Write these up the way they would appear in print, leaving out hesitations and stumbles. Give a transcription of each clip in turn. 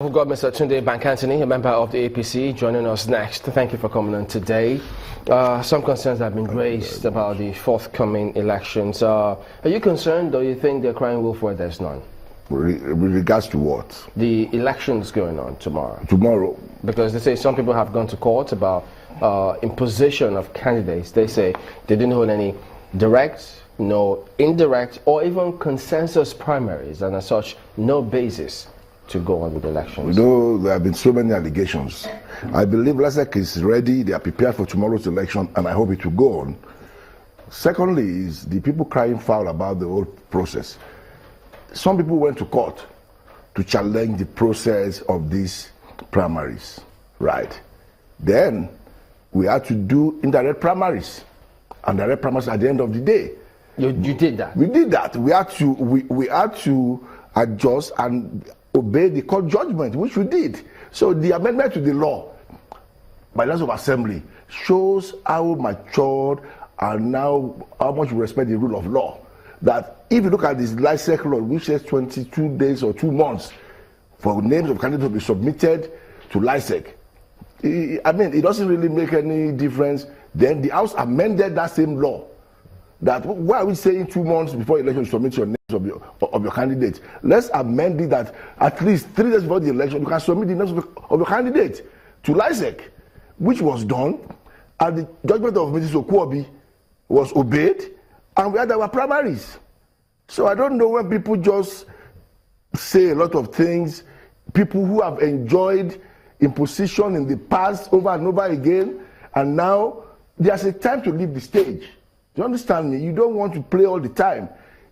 We've got Mr. Tunde Bankantoni, a member of the APC, joining us next. Thank you for coming on today. Some concerns have been raised about the forthcoming elections. Are you concerned, or you think they're crying wolf where there's none? With regards to what? The elections going on tomorrow. Tomorrow? Because they say some people have gone to court about imposition of candidates. They say they didn't hold any direct, no indirect, or even consensus primaries, and as such, no basis to go on with elections. You know, there have been so many allegations. I believe LASEC is ready, they are prepared for tomorrow's election, and I hope it will go on. Secondly is the people crying foul about the whole process. Some people went to court to challenge the process of these primaries, right? Then we had to do indirect primaries and direct primaries at the end of the day. You did that? We did that. We had to adjust and obey the court judgment, which we did. So the amendment to the law by the House of Assembly shows how matured and now how much we respect the rule of law. That if you look at this LASEC law, which says 22 days or 2 months for names of candidates to be submitted to LASEC, I mean, it doesn't really make any difference. Then the House amended that same law. That why are we saying 2 months before election you submit your names of your candidate? Let's amend it that at least 3 days before the election you can submit the names of your candidate to LASEC, which was done, and the judgment of Mrs. Okwobi was obeyed, and we had our primaries. So I don't know when people just say a lot of things, people who have enjoyed imposition in the past over and over again, and now there's a time to leave the stage. You understand me? You don't want to play all the time.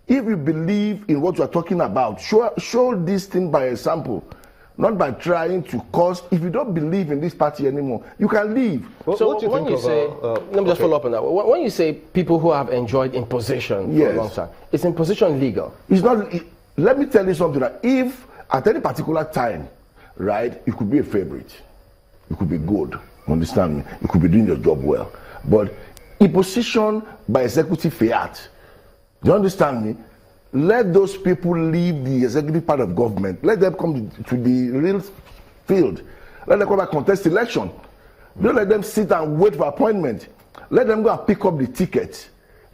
If you believe in what you are talking about, show this thing by example, not by trying to cause. If you don't believe in this party anymore, you can leave. So what do you think of, say, let me just follow up on that. When you say people who have enjoyed imposition for a long time, is imposition legal? It's not. Let me tell you something. That if at any particular time, right, you could be a favorite, you could be good. Understand me? You could be doing your job well, but imposition by executive fiat. Do you understand me? Let those people leave the executive part of government. Let them come to the real field. Let them come and contest election. Don't let them sit and wait for appointment. Let them go and pick up the ticket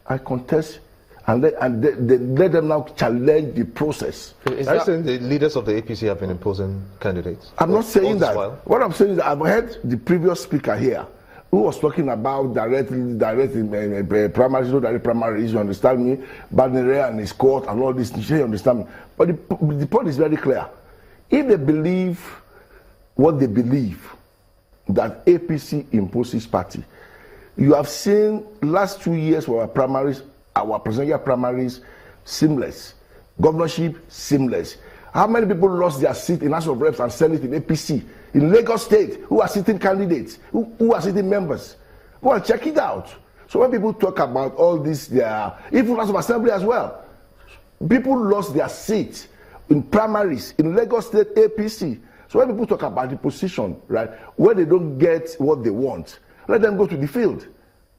and contest, and let them now challenge the process. Are you saying the leaders of the APC have been imposing candidates? I'm not saying that. What I'm saying is that I've heard the previous speaker here who was talking about direct primaries, no direct primaries, you understand me? Badnere and his court and all this, you understand me? But the point is very clear. If they believe what they believe, that APC imposes party, you have seen last 2 years for our primaries, our presidential primaries, seamless. Governorship, seamless. How many people lost their seat in House of Reps and Senate in APC? In Lagos State, who are sitting candidates, who are sitting members. Go and check it out. So when people talk about all this, even House of Assembly as well, people lost their seats in primaries, in Lagos State APC. So when people talk about the position, right, where they don't get what they want, let them go to the field.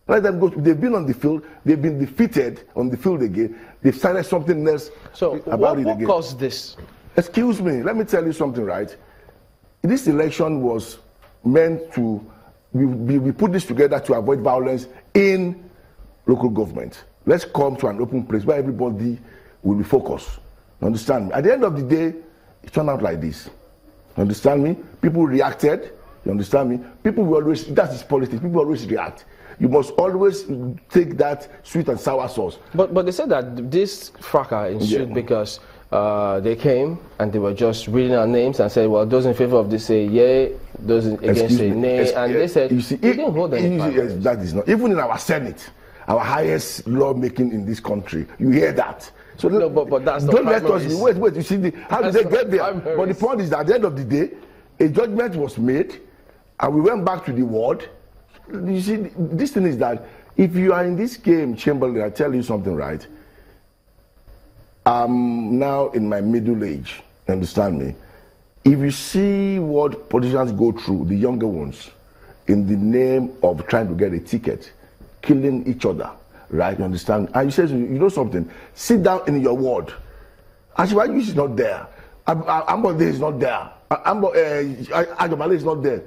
Let them go. They've been on the field. They've been defeated on the field again. They've started something else about it again. What caused this? Excuse me. Let me tell you something, right? This election was meant to, we put this together to avoid violence in local government. Let's come to an open place where everybody will be focused. You understand me? At the end of the day, it turned out like this. You understand me? People reacted. You understand me? People will always, that is politics, people always react. You must always take that sweet and sour sauce. But they said that this fracas ensued because they came and they were just reading our names and said, well, those in favor of this say yay, those against say nay, and they said, you see, we didn't hold any yes, that is not, even in our Senate, our highest lawmaking in this country, you hear that. So no, but that's don't let us, wait, you see, how did they get there? But the point is that at the end of the day, a judgment was made, and we went back to the ward. You see, this thing is that if you are in this game, Chamberlain, I tell you something, right? I'm now in my middle age, understand me? If you see what politicians go through, the younger ones, in the name of trying to get a ticket, killing each other, right? You understand? And you say, you know something, sit down in your ward. Actually, is not there. Ambode is not there. Ajamale is not there.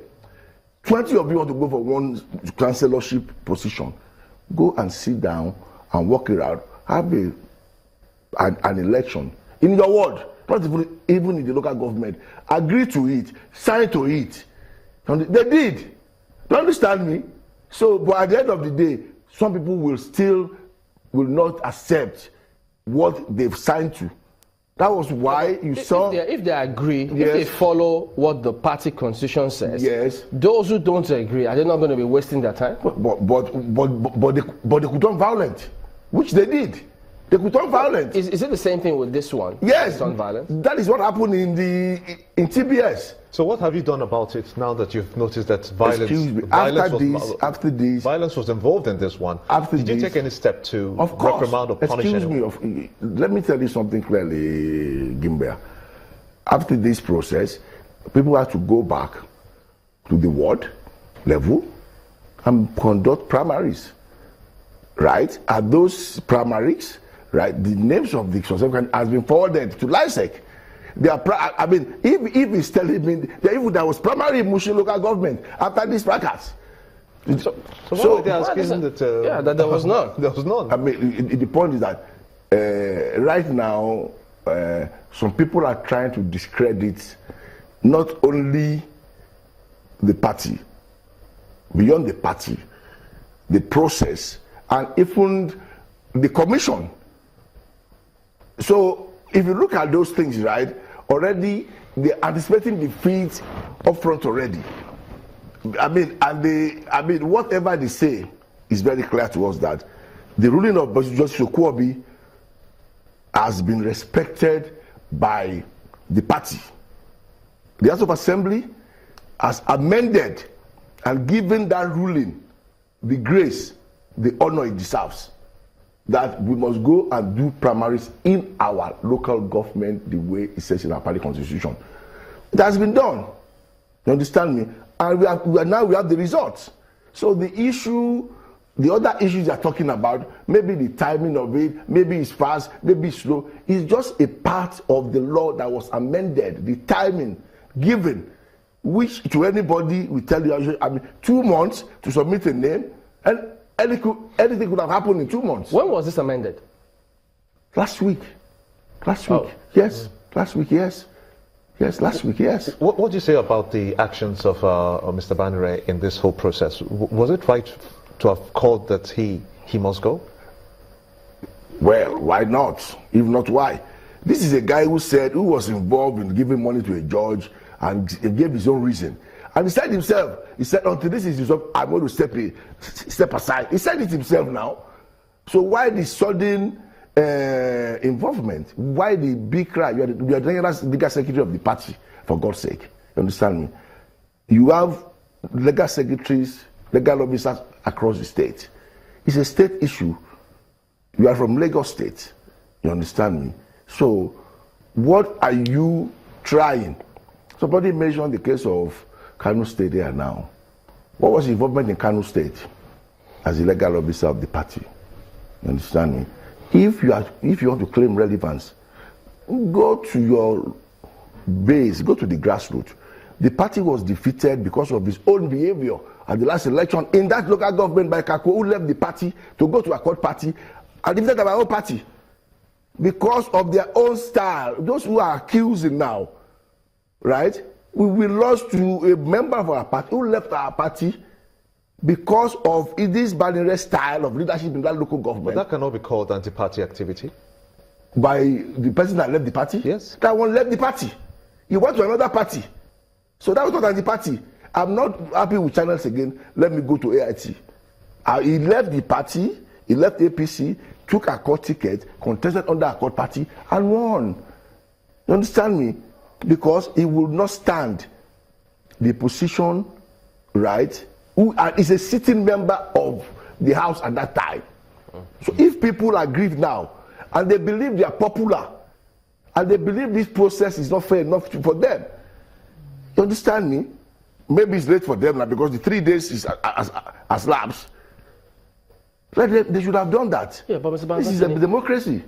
20 of you want to go for one chancellorship position. Go and sit down and work it out. Have an election in your ward, not even in the local government. Agree to it, sign to it. And they did. Do you understand me? So, but at the end of the day, some people will not accept what they've signed to. That was why you saw. If they agree, if they follow what the party constitution says, yes. Those who don't agree, are they not going to be wasting their time? But they could turn violent, which they did. They could turn violent. Is it the same thing with this one? Yes. Turn violent? That is what happened in TBS. So what have you done about it now that you've noticed that violence was involved in this one? Did you take any step to reprimand or punish anyone? Let me tell you something clearly, Gimbea. After this process, people have to go back to the ward level and conduct primaries. Right? At those primaries, right, the names of the consultant has been forwarded to LISEC. They are, if he's telling me that even there was primary in Mushin local government after these fracas. So why they asking that? That there was none. There was none. The point is that right now, some people are trying to discredit not only the party, beyond the party, the process, and even the commission. So if you look at those things, right, already they're anticipating defeat up front already. Whatever they say is very clear to us that the ruling of Justice Okuobi has been respected by the party. The House of Assembly has amended and given that ruling the grace, the honor it deserves, that we must go and do primaries in our local government the way it says in our party constitution. It has been done. You understand me? And we have the results. So the other issues they're talking about, maybe the timing of it, maybe it's fast, maybe it's slow, is just a part of the law that was amended, the timing given, which to anybody we tell you, 2 months to submit a name, and anything could have happened in 2 months. When was this amended? Last week. Oh. Yes. Last week, yes. Yes, last week, yes. What do you say about the actions of Mr. Banire in this whole process? Was it right to have called that he must go? Well, why not? If not, why? This is a guy who was involved in giving money to a judge and he gave his own reason. And he said himself, until this is resolved, I'm going to step aside. He said it himself now. So why the sudden involvement? Why the big cry? You are the legal secretary of the party, for God's sake. You understand me? You have legal secretaries, legal officers across the state. It's a state issue. You are from Lagos State. You understand me? So what are you trying? Somebody mentioned the case of Kano State there now. What was the involvement in Kano State as a legal officer of the party? You understand me? If you want to claim relevance, go to your base, go to the grassroots. The party was defeated because of his own behavior at the last election in that local government by Kako, who left the party to go to a court party and defeated our own party because of their own style. Those who are accusing now, right? We lost to a member of our party who left our party because of this Banire style of leadership in that local government. But that cannot be called anti-party activity. By the person that left the party? Yes. That one left the party. He went to another party. So that was not anti-party. I'm not happy with channels again. Let me go to AIT. He left the party, he left APC, took a court ticket, contested under a court party, and won. You understand me? Because he will not stand the position, right? Who is a sitting member of the house at that time. So if people are aggrieved now and they believe they are popular and they believe this process is not fair enough for them, you understand me? Maybe it's late for them now because the 3 days is has lapsed. They should have done that. Yeah, but Mr. This is a democracy.